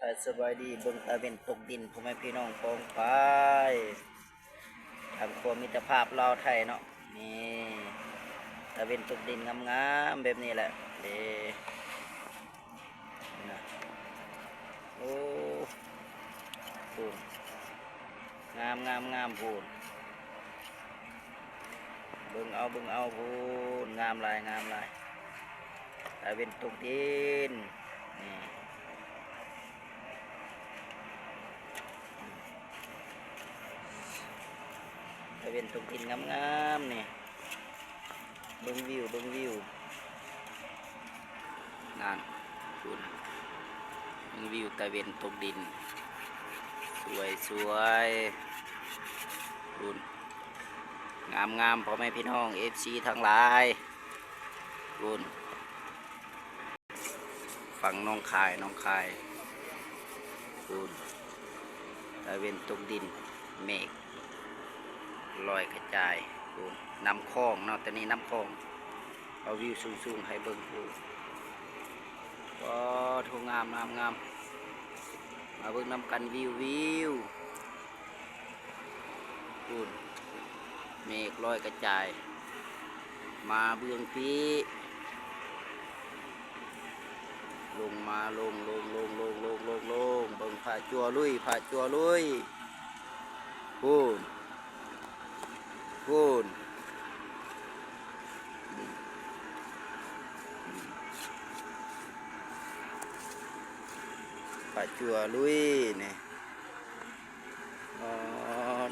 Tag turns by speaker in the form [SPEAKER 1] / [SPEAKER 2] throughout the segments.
[SPEAKER 1] ถ่ายสบายดีเบิ่งตาเวนตกดินพ่อแม่พี่น้องปองไปทางครัวมิตรภาพลาวไทยเนาะนี่ตาเวนตกดินงามๆแบบนี้แหละเด้นะโอ้พูนงามพูนเบิ่งเอาพูนงามลายตาเวนตกดินนี่ตะเวนตกดินงามๆนี่เบิ่งวิวงานคุณเบิ่งวิวตะเวนตกดินสวยคุณงามพ่อแม่พี่น้อง FC ทั้งหลายคุณฝั่งน้องคายคุณตะเวนตกดินเมฆลอยกระจายคุณน้ำคลองเนาะแต่นี้น้ำคลองเอาวิวสูงๆให้เบิ่งดูก็ทุ่งงามมาเบิ่งน้ำกันวิวคุณเมฆลอยกระจายมาเบื้องพี่ลงมาลงเบิ่งผาจัวลุยพูนผาจัวลุยเนี่ยอ๋อ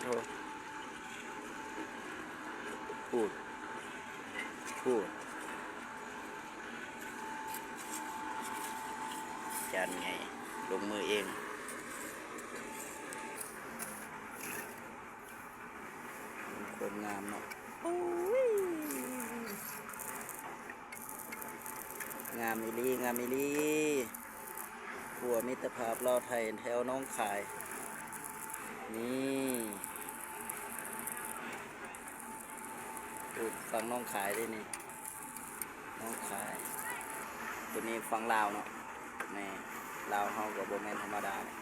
[SPEAKER 1] โถพูดจานไงลงมือเองคนงามเนาะงามอีหลีขัวมิตรภาพลาวไทยแถวน้องคายนี่ฟังน้องขายได้นี่น้องขายตัวนี้ฟังลาวเนาะนี่ลาวเฮากับโบแมนธรรมดาเนี่ย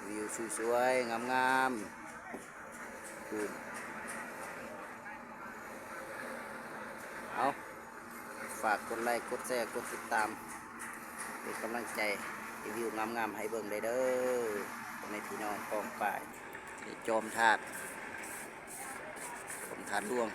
[SPEAKER 1] วิวสวยๆงามเอาฝากกดไลค์กดแชร์กดติดตามเป็นกำลังใจวิวงามให้เบิ่งได้เด้อในพี่น้องกองป่ายจอมธาตุดวง